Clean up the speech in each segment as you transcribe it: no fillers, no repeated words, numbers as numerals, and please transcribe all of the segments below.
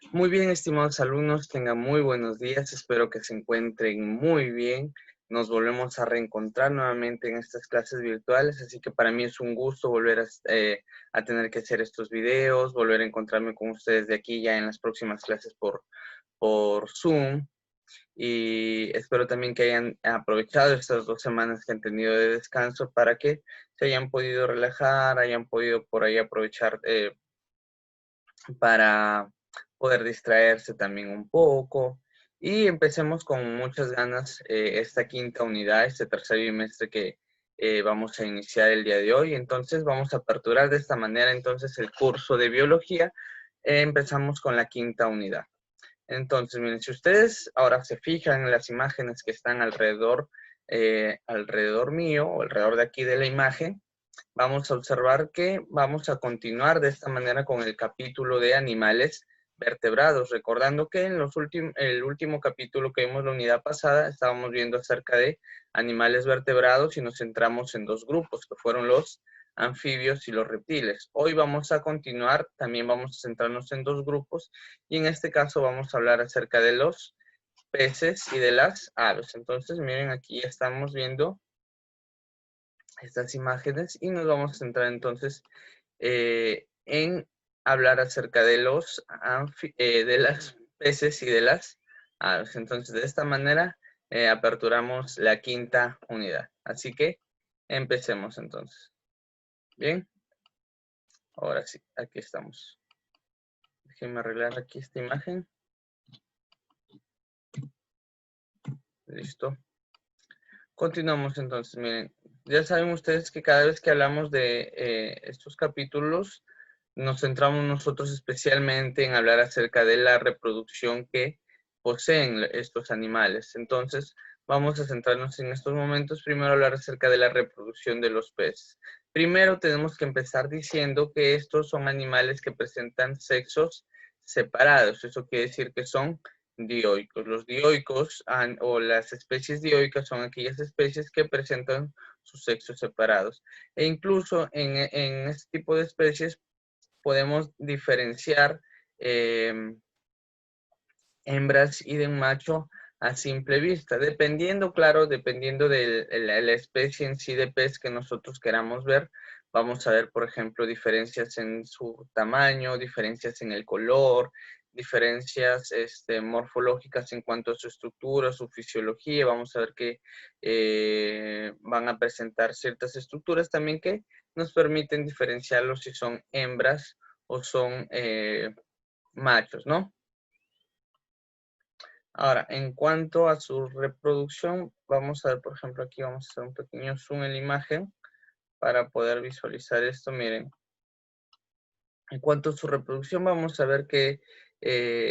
Muy bien, estimados alumnos, tengan muy buenos días. Espero que se encuentren muy bien. Nos volvemos a reencontrar nuevamente en estas clases virtuales, así que para mí es un gusto volver a tener que hacer estos videos, volver a encontrarme con ustedes de aquí ya en las próximas clases por Zoom. Y espero también que hayan aprovechado estas 2 semanas que han tenido de descanso para que se hayan podido relajar, hayan podido por ahí aprovechar para poder distraerse también un poco. Y empecemos con muchas ganas esta quinta unidad, este tercer bimestre que vamos a iniciar el día de hoy. Entonces vamos a aperturar de esta manera entonces el curso de biología. Empezamos con la quinta unidad. Entonces, miren, si ustedes ahora se fijan en las imágenes que están alrededor mío o alrededor de aquí de la imagen, vamos a observar que vamos a continuar de esta manera con el capítulo de animales vertebrados, recordando que en el último capítulo que vimos la unidad pasada estábamos viendo acerca de animales vertebrados y nos centramos en dos grupos, que fueron los anfibios y los reptiles. Hoy vamos a continuar, también vamos a centrarnos en dos grupos y en este caso vamos a hablar acerca de los peces y de las aves. Entonces, miren, aquí ya estamos viendo estas imágenes y nos vamos a centrar entonces en hablar acerca de de las peces y de las aves. Entonces, de esta manera aperturamos la quinta unidad. Así que empecemos entonces. Bien, ahora sí, aquí estamos. Déjenme arreglar aquí esta imagen. Listo. Continuamos entonces, miren, ya saben ustedes que cada vez que hablamos de estos capítulos, nos centramos nosotros especialmente en hablar acerca de la reproducción que poseen estos animales. Entonces, vamos a centrarnos en estos momentos, primero hablar acerca de la reproducción de los peces. Primero tenemos que empezar diciendo que estos son animales que presentan sexos separados. Eso quiere decir que son dioicos. Los dioicos o las especies dioicas son aquellas especies que presentan sus sexos separados. E incluso en este tipo de especies podemos diferenciar hembras y de un macho a simple vista, dependiendo, claro, dependiendo de la especie en sí de pez que nosotros queramos ver. Vamos a ver, por ejemplo, diferencias en su tamaño, diferencias en el color, diferencias morfológicas en cuanto a su estructura, su fisiología. Vamos a ver que van a presentar ciertas estructuras también que nos permiten diferenciarlos si son hembras o son machos, ¿no? Ahora, en cuanto a su reproducción, vamos a ver, por ejemplo, aquí vamos a hacer un pequeño zoom en la imagen para poder visualizar esto. Miren, en cuanto a su reproducción, vamos a ver que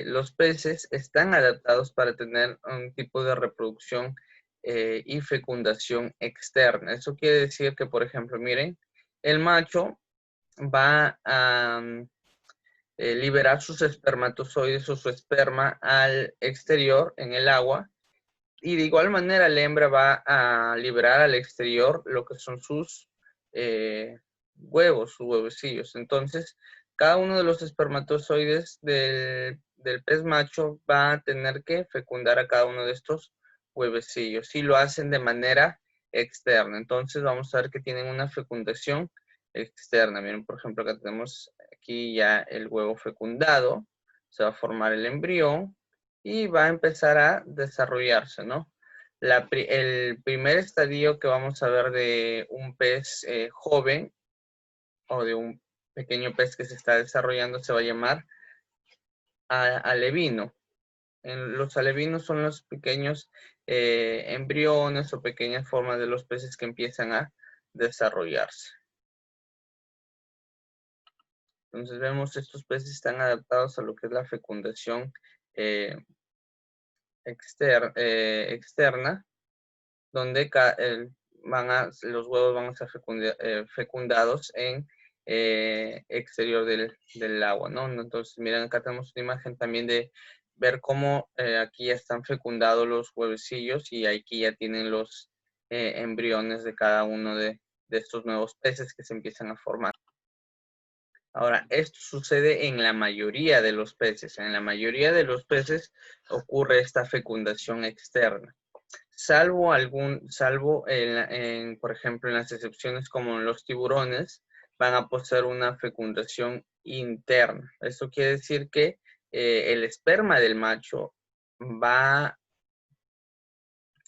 los peces están adaptados para tener un tipo de reproducción y fecundación externa. Eso quiere decir que, por ejemplo, miren, el macho va a liberar sus espermatozoides o su esperma al exterior en el agua. Y de igual manera la hembra va a liberar al exterior lo que son sus huevos, sus huevecillos. Entonces, cada uno de los espermatozoides del pez macho va a tener que fecundar a cada uno de estos huevecillos. Y lo hacen de manera externa. Entonces, vamos a ver que tienen una fecundación externa. Miren, por ejemplo, acá tenemos aquí ya el huevo fecundado. Se va a formar el embrión y va a empezar a desarrollarse, ¿no? El primer estadio que vamos a ver de un pez joven o de un pequeño pez que se está desarrollando se va a llamar alevino. Los alevinos son los pequeños embriones o pequeñas formas de los peces que empiezan a desarrollarse. Entonces vemos estos peces están adaptados a lo que es la fecundación externa, donde los huevos van a ser fecundados en exterior del agua, ¿no? Entonces, miren, acá tenemos una imagen también de ver cómo aquí ya están fecundados los huevecillos y aquí ya tienen los embriones de cada uno de estos nuevos peces que se empiezan a formar. Ahora, esto sucede en la mayoría de los peces. En la mayoría de los peces ocurre esta fecundación externa. Por ejemplo, en las excepciones como en los tiburones, van a poseer una fecundación interna. Esto quiere decir que el esperma del macho va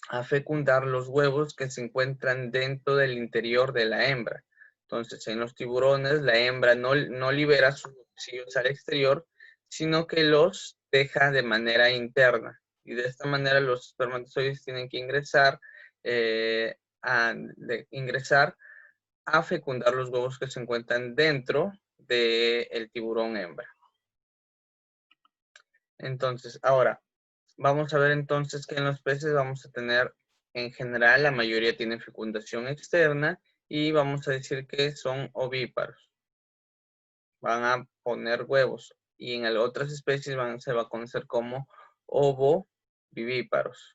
a fecundar los huevos que se encuentran dentro del interior de la hembra. Entonces, en los tiburones, la hembra no libera sus huevecillos al exterior, sino que los deja de manera interna. Y de esta manera los espermatozoides tienen que ingresar a fecundar los huevos que se encuentran dentro del tiburón hembra. Entonces, ahora, vamos a ver entonces que en los peces vamos a tener, en general, la mayoría tiene fecundación externa y vamos a decir que son ovíparos. Van a poner huevos y en otras especies se va a conocer como ovovivíparos,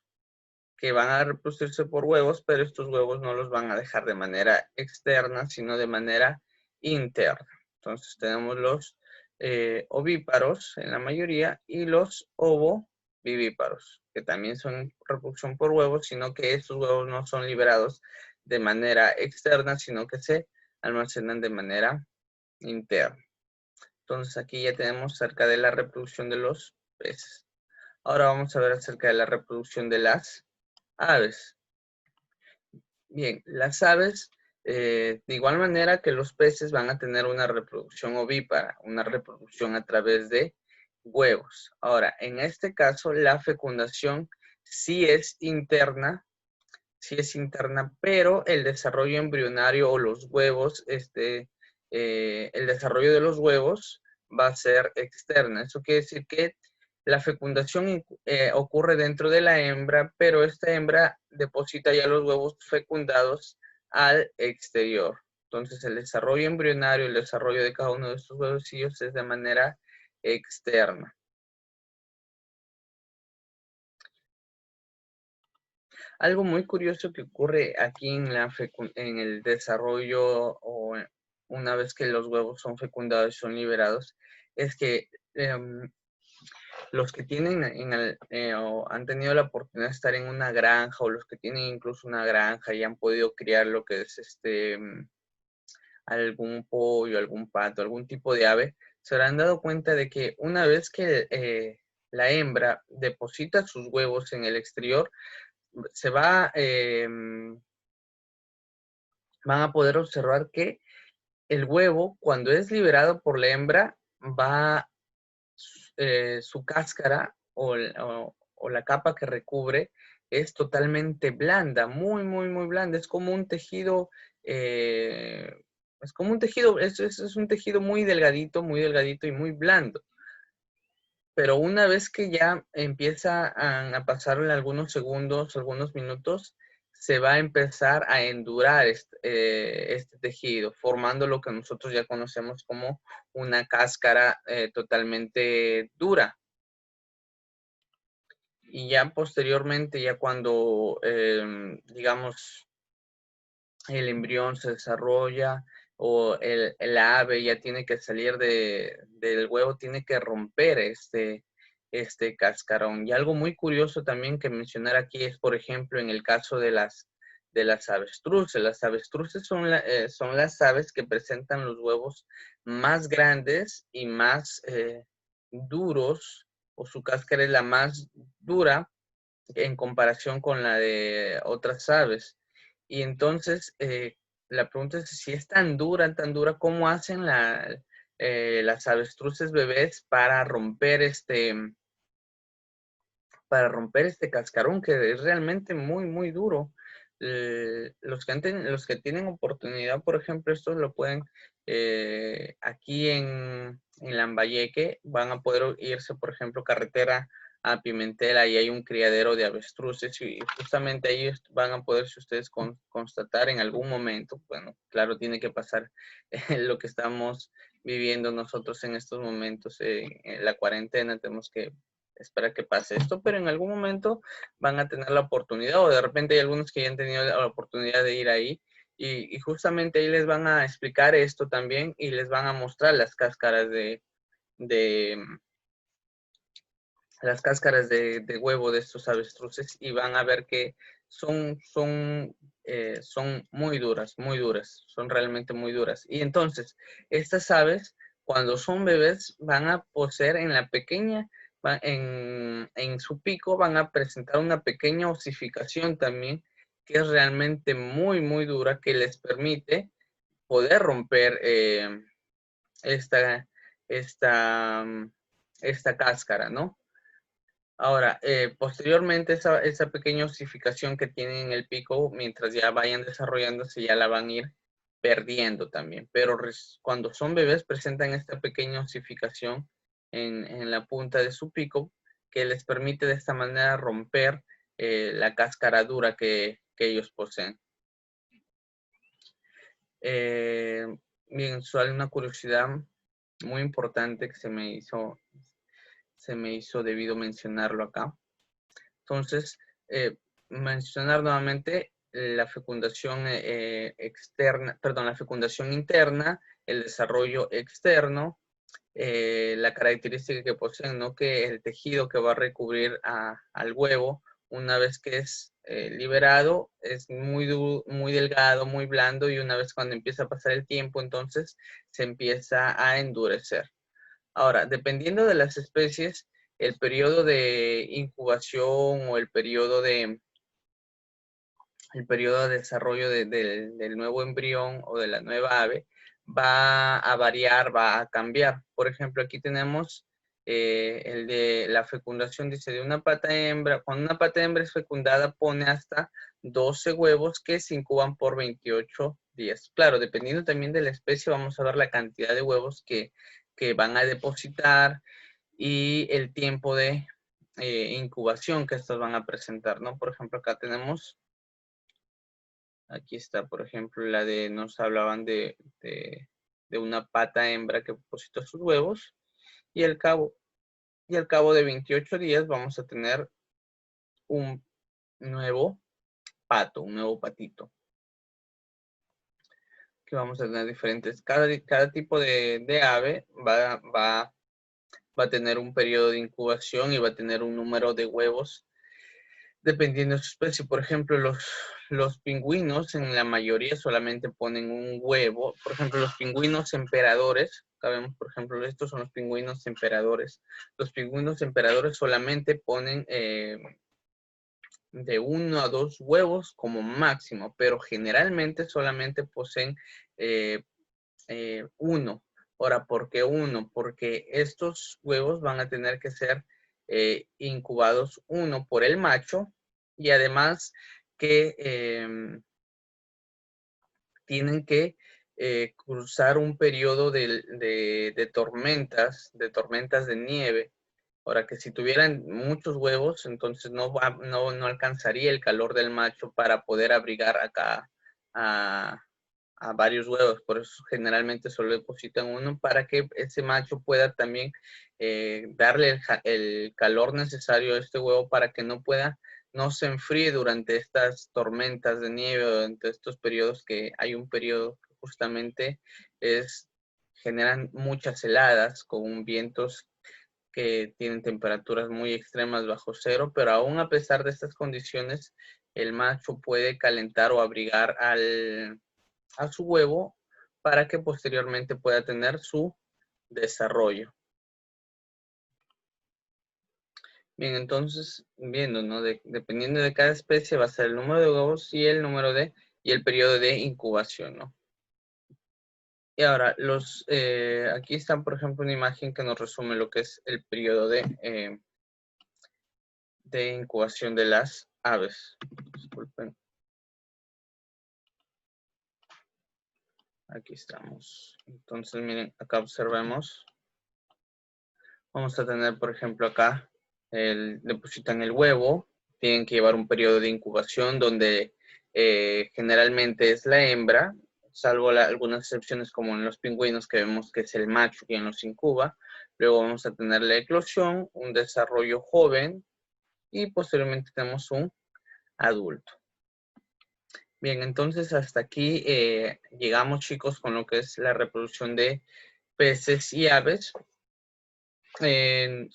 que van a reproducirse por huevos, pero estos huevos no los van a dejar de manera externa, sino de manera interna. Entonces tenemos los ovíparos en la mayoría y los ovovivíparos, que también son reproducción por huevos, sino que estos huevos no son liberados de manera externa, sino que se almacenan de manera interna. Entonces aquí ya tenemos acerca de la reproducción de los peces. Ahora vamos a ver acerca de la reproducción de las aves. Bien, las aves, de igual manera que los peces, van a tener una reproducción ovípara, una reproducción a través de huevos. Ahora, en este caso, la fecundación sí es interna, pero el desarrollo embrionario o los huevos, el desarrollo de los huevos va a ser externa. Eso quiere decir que la fecundación ocurre dentro de la hembra, pero esta hembra deposita ya los huevos fecundados al exterior. Entonces, el desarrollo embrionario, el desarrollo de cada uno de estos huevecillos es de manera externa. Algo muy curioso que ocurre aquí en el desarrollo o una vez que los huevos son fecundados y son liberados, es que los que tienen o han tenido la oportunidad de estar en una granja o los que tienen incluso una granja y han podido criar lo que es algún pollo, algún pato, algún tipo de ave, se habrán dado cuenta de que una vez que la hembra deposita sus huevos en el exterior, van a poder observar que el huevo, cuando es liberado por la hembra, su cáscara o la capa que recubre es totalmente blanda, muy, muy, muy blanda. Es como un tejido, es un tejido muy delgadito y muy blando. Pero una vez que ya empieza a pasar algunos segundos, algunos minutos, se va a empezar a endurar este tejido, formando lo que nosotros ya conocemos como una cáscara totalmente dura. Y ya posteriormente, ya cuando, digamos, el embrión se desarrolla o el ave ya tiene que salir del huevo, tiene que romper este cascarón. Y algo muy curioso también que mencionar aquí es, por ejemplo, en el caso de las avestruces. Las avestruces son las aves que presentan los huevos más grandes y más duros, o su cáscara es la más dura en comparación con la de otras aves. Y entonces, la pregunta es si es tan dura, ¿cómo hacen las avestruces bebés para romper este cascarón que es realmente muy, muy duro? Los que tienen oportunidad, por ejemplo, estos lo pueden, aquí en Lambayeque, van a poder irse, por ejemplo, carretera a Pimentel, ahí hay un criadero de avestruces y justamente ahí van a poder, si ustedes constatar en algún momento, bueno, claro, tiene que pasar lo que estamos viviendo nosotros en estos momentos, en la cuarentena, tenemos que esperar que pase esto, pero en algún momento van a tener la oportunidad, o de repente hay algunos que ya han tenido la oportunidad de ir ahí Y justamente ahí les van a explicar esto también y les van a mostrar las cáscaras de huevo de estos avestruces y van a ver que son muy duras, son realmente muy duras. Y entonces, estas aves, cuando son bebés, van a poseer en la pequeña, en su pico, van a presentar una pequeña osificación también, que es realmente muy dura, que les permite poder romper esta, esta, esta cáscara, ¿no? Ahora, posteriormente esa pequeña osificación que tienen en el pico, mientras ya vayan desarrollándose, ya la van a ir perdiendo también. Pero cuando son bebés presentan esta pequeña osificación en la punta de su pico que les permite de esta manera romper la cáscara dura que ellos poseen. Bien, solo una curiosidad muy importante que se me hizo debido mencionarlo acá. Entonces, mencionar nuevamente la fecundación externa, perdón, la fecundación interna, el desarrollo externo, la característica que poseen, ¿no? Que el tejido que va a recubrir al huevo, una vez que es liberado, es muy delgado, muy blando, y una vez cuando empieza a pasar el tiempo, entonces se empieza a endurecer. Ahora, dependiendo de las especies, el periodo de incubación o el periodo de desarrollo del nuevo embrión o de la nueva ave va a variar, va a cambiar. Por ejemplo, aquí tenemos el de la fecundación, dice, de una pata hembra. Cuando una pata hembra es fecundada, pone hasta 12 huevos que se incuban por 28 días. Claro, dependiendo también de la especie, vamos a ver la cantidad de huevos que van a depositar y el tiempo de incubación que estos van a presentar, ¿no? Por ejemplo, acá tenemos, aquí está, por ejemplo, nos hablaban de una pata hembra que depositó sus huevos y al cabo de 28 días vamos a tener un nuevo pato, un nuevo patito. Que vamos a tener diferentes, cada tipo de ave va a tener un periodo de incubación y va a tener un número de huevos dependiendo de su especie. Por ejemplo, los pingüinos en la mayoría solamente ponen un huevo. Por ejemplo, los pingüinos emperadores, sabemos, por ejemplo, estos son los pingüinos emperadores. Los pingüinos emperadores solamente ponen de 1 a 2 huevos como máximo, pero generalmente solamente poseen uno. Ahora, ¿por qué uno? Porque estos huevos van a tener que ser incubados uno por el macho y además que tienen que cruzar un periodo de tormentas de nieve. Ahora que si tuvieran muchos huevos, entonces no alcanzaría el calor del macho para poder abrigar acá a varios huevos. Por eso generalmente solo depositan uno para que ese macho pueda también darle el calor necesario a este huevo para que no se enfríe durante estas tormentas de nieve o durante estos periodos, que hay un periodo que justamente generan muchas heladas con vientos que tienen temperaturas muy extremas bajo cero, pero aún a pesar de estas condiciones, el macho puede calentar o abrigar a su huevo para que posteriormente pueda tener su desarrollo. Bien, entonces, viendo, ¿no? Dependiendo de cada especie va a ser el número de huevos y el periodo de incubación, ¿no? Y ahora, aquí está, por ejemplo, una imagen que nos resume lo que es el periodo de incubación de las aves. Disculpen. Aquí estamos. Entonces, miren, acá observemos. Vamos a tener, por ejemplo, acá, depositan el huevo. Tienen que llevar un periodo de incubación donde generalmente es la hembra, salvo algunas excepciones como en los pingüinos que vemos que es el macho quien los incuba. Luego vamos a tener la eclosión, un desarrollo joven y posteriormente tenemos un adulto. Bien, entonces hasta aquí llegamos, chicos, con lo que es la reproducción de peces y aves.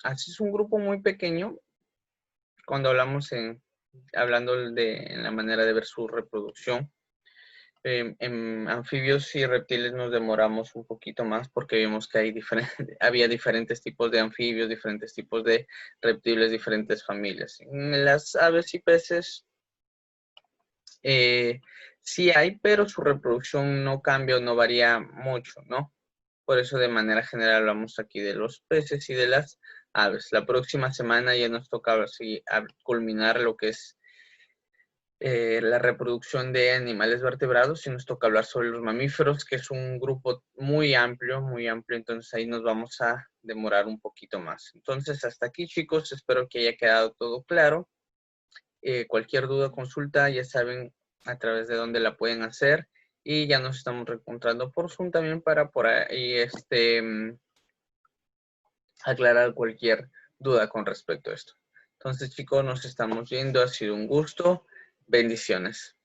Así es un grupo muy pequeño cuando hablando en la manera de ver su reproducción. En anfibios y reptiles nos demoramos un poquito más porque vimos que había diferentes tipos de anfibios, diferentes tipos de reptiles, diferentes familias. En las aves y peces sí hay, pero su reproducción no cambia o no varía mucho, ¿no? Por eso de manera general hablamos aquí de los peces y de las aves. La próxima semana ya nos toca culminar lo que es la reproducción de animales vertebrados y nos toca hablar sobre los mamíferos, que es un grupo muy amplio, entonces ahí nos vamos a demorar un poquito más. Entonces, hasta aquí, chicos, espero que haya quedado todo claro. Cualquier duda, consulta, ya saben a través de dónde la pueden hacer y ya nos estamos reencontrando por Zoom también para por ahí aclarar cualquier duda con respecto a esto. Entonces, chicos, nos estamos viendo. Ha sido un gusto. Bendiciones.